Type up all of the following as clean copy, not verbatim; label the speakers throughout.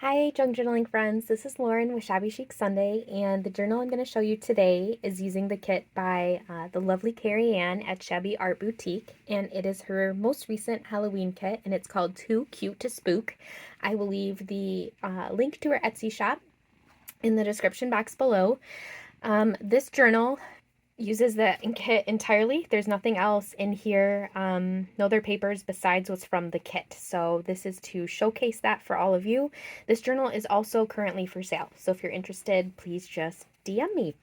Speaker 1: Hi, junk journaling friends. This is Lauren with Shabby Chic Sunday, and the journal I'm going to show you today is using the kit by the lovely Carrie Ann at Shabby Art Boutique, and it is her most recent Halloween kit, and it's called Too Cute to Spook. I will leave the link to her Etsy shop in the description box below. This journal uses the kit entirely. There's nothing else in here, no other papers besides what's from the kit. So this is to showcase that for all of you. This journal is also currently for sale. So if you're interested, please just DM me.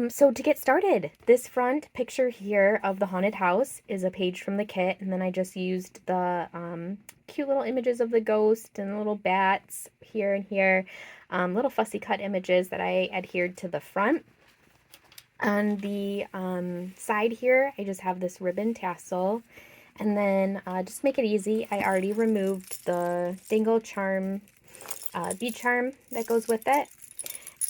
Speaker 1: So to get started, this front picture here of the haunted house is a page from the kit, and then I just used the cute little images of the ghost and little bats here and here, little fussy cut images that I adhered to the front. On the side here, I just have this ribbon tassel, and then just make it easy, I already removed the dangle charm, bead charm that goes with it,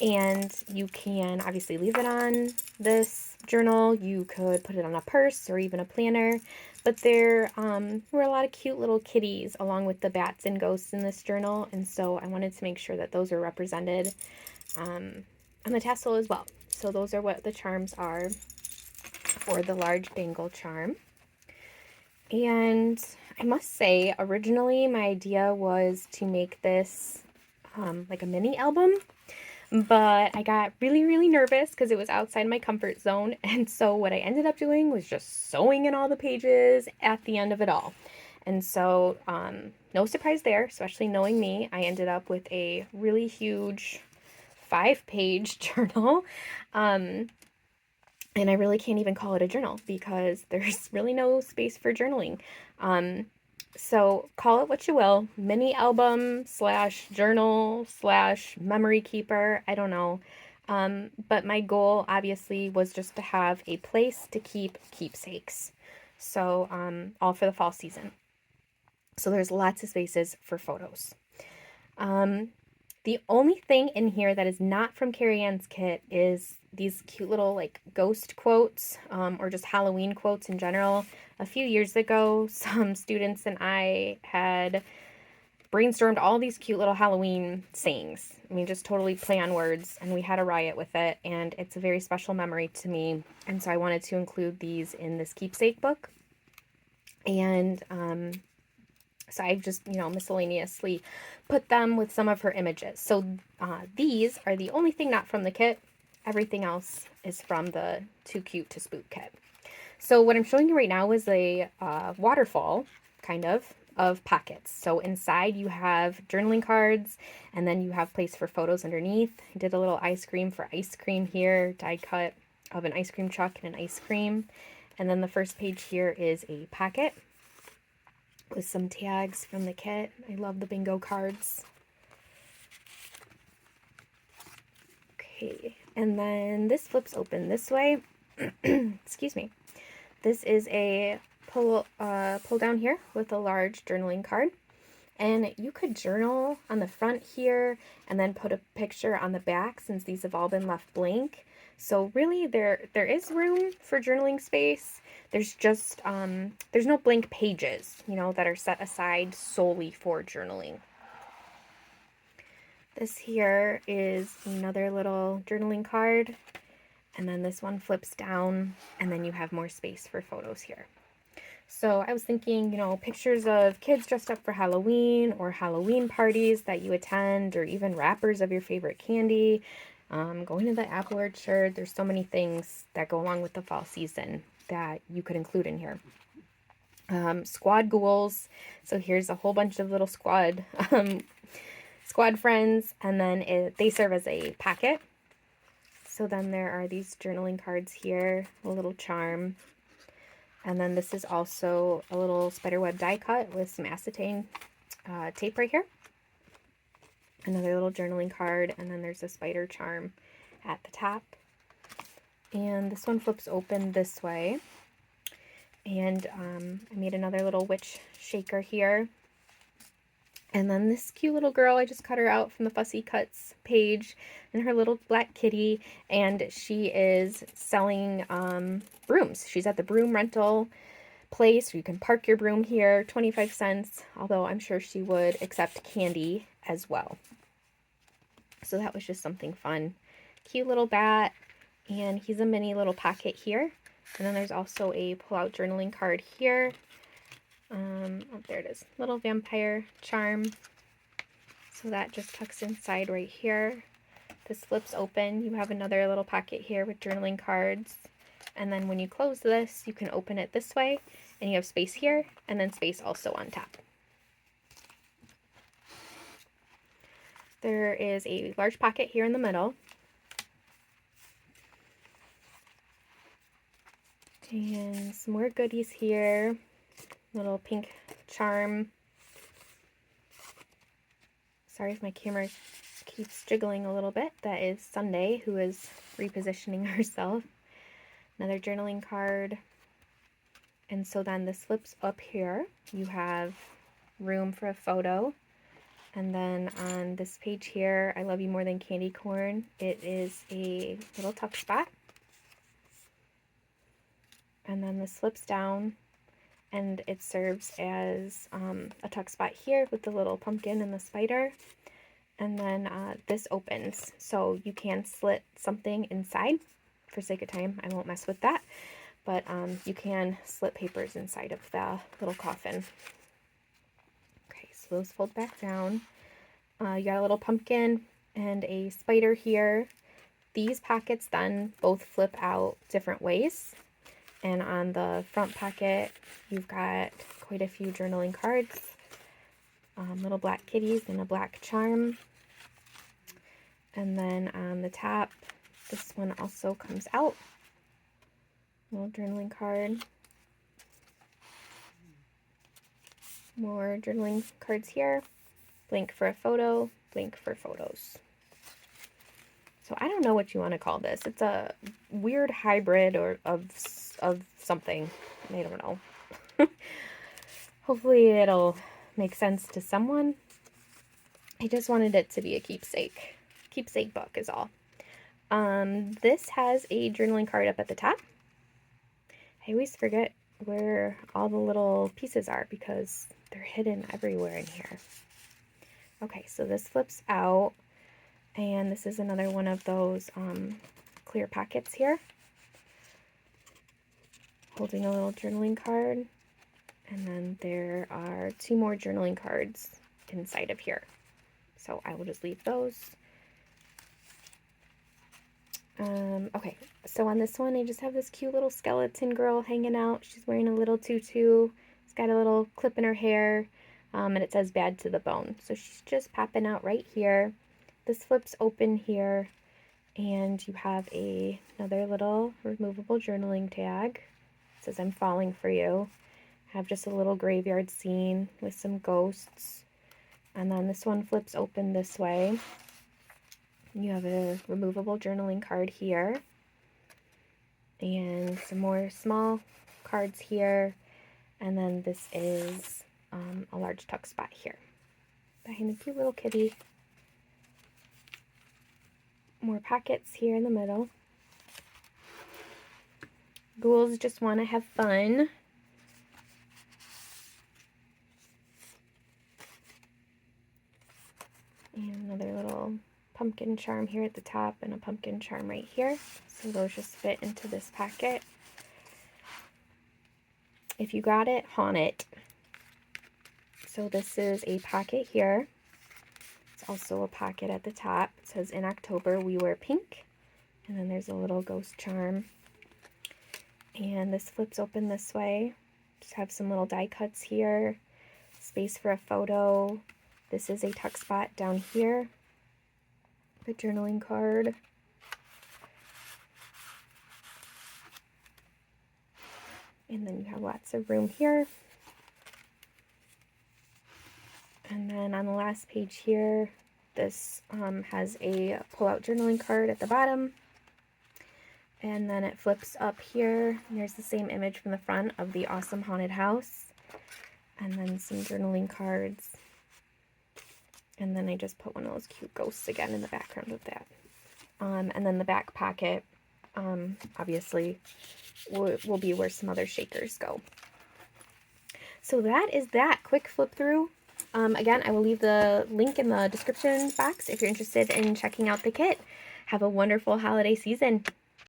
Speaker 1: and you can obviously leave it on this journal. You could put it on a purse or even a planner, but there were a lot of cute little kitties along with the bats and ghosts in this journal, and so I wanted to make sure that those are represented on the tassel as well. So those are what the charms are for the large dangle charm. And I must say, originally my idea was to make this like a mini album, but I got really nervous because it was outside my comfort zone. And so what I ended up doing was just sewing in all the pages at the end of it all. And so no surprise there, especially knowing me, I ended up with a really huge 5-page journal. And I really can't even call it a journal because there's really no space for journaling. So call it what you will, mini album / journal / memory keeper, I don't know. But my goal obviously was just to have a place to keep keepsakes. So all for the fall season. So there's lots of spaces for photos. The only thing in here that is not from Carrie Ann's kit is these cute little like ghost quotes, or just Halloween quotes in general. A few years ago, some students and I had brainstormed all these cute little Halloween sayings. I mean, just totally play on words, and we had a riot with it, and it's a very special memory to me. And so I wanted to include these in this keepsake book. And so I just, miscellaneously put them with some of her images. So these are the only thing not from the kit. Everything else is from the Too Cute to Spook kit. So what I'm showing you right now is a waterfall, kind of pockets. So inside you have journaling cards, and then you have place for photos underneath. I did a little ice cream for ice cream here, die cut of an ice cream truck and an ice cream. And then the first page here is a pocket with some tags from the kit. I love the bingo cards. Okay, and then this flips open this way. Excuse me. This is a pull down here with a large journaling card. And you could journal on the front here and then put a picture on the back, since these have all been left blank. So really there is room for journaling space. There's just there's no blank pages, that are set aside solely for journaling. This here is another little journaling card, and then this one flips down, and then you have more space for photos here. So I was thinking, pictures of kids dressed up for Halloween, or Halloween parties that you attend, or even wrappers of your favorite candy, going to the apple orchard. There's so many things that go along with the fall season that you could include in here. Squad ghouls. So here's a whole bunch of little squad friends, and then they serve as a packet. So then there are these journaling cards here, a little charm. And then this is also a little spiderweb die cut with some acetane tape right here. Another little journaling card, and then there's a spider charm at the top. And this one flips open this way. And I made another little witch shaker here. And then this cute little girl, I just cut her out from the Fussy Cuts page, and her little black kitty, and she is selling brooms. She's at the broom rental place. You can park your broom here, 25 cents, although I'm sure she would accept candy as well. So that was just something fun. Cute little bat, and he's a mini little pocket here. And then there's also a pull-out journaling card here. Oh, there it is. Little vampire charm. So that just tucks inside right here. This flips open. You have another little pocket here with journaling cards. And then when you close this, you can open it this way, and you have space here, and then space also on top. There is a large pocket here in the middle. And some more goodies here. Little pink charm. Sorry if my camera keeps jiggling a little bit. That is Sunday, who is repositioning herself. Another journaling card. And so then this flips up here. You have room for a photo. And then on this page here, I love you more than candy corn. It is a little tuck spot. And then this flips down, and it serves as a tuck spot here with the little pumpkin and the spider. And then this opens, so you can slit something inside. For sake of time, I won't mess with that, but you can slit papers inside of the little coffin. Okay, so those fold back down. You got a little pumpkin and a spider here. These pockets then both flip out different ways. And on the front pocket, you've got quite a few journaling cards, little black kitties and a black charm. And then on the top, this one also comes out. Little journaling card. More journaling cards here. Blank for a photo, blank for photos. So I don't know what you want to call this. It's a weird hybrid of something. I don't know. Hopefully it'll make sense to someone. I just wanted it to be a keepsake. Keepsake book is all. This has a journaling card up at the top. I always forget where all the little pieces are because they're hidden everywhere in here. Okay, so this flips out, and this is another one of those clear pockets here. Holding a little journaling card, and then there are 2 more journaling cards inside of here. So I will just leave those. Okay, so on this one, I just have this cute little skeleton girl hanging out. She's wearing a little tutu. She's got a little clip in her hair, and it says bad to the bone. So she's just popping out right here. This flips open here, and you have another little removable journaling tag. It says, I'm falling for you. I have just a little graveyard scene with some ghosts. And then this one flips open this way. You have a removable journaling card here. And some more small cards here. And then this is a large tuck spot here. Behind the cute little kitty. More pockets here in the middle. Ghouls just want to have fun. And another little pumpkin charm here at the top and a pumpkin charm right here. So those just fit into this pocket. If you got it, haunt it. So this is a pocket here. It's also a pocket at the top. It says, in October we wear pink. And then there's a little ghost charm. And this flips open this way. Just have some little die cuts here. Space for a photo. This is a tuck spot down here. The journaling card. And then you have lots of room here. And then on the last page here, this has a pull-out journaling card at the bottom. And then it flips up here. And there's the same image from the front of the awesome haunted house. And then some journaling cards. And then I just put one of those cute ghosts again in the background of that. And then the back pocket, obviously, will be where some other shakers go. So that is that quick flip through. Again, I will leave the link in the description box if you're interested in checking out the kit. Have a wonderful holiday season.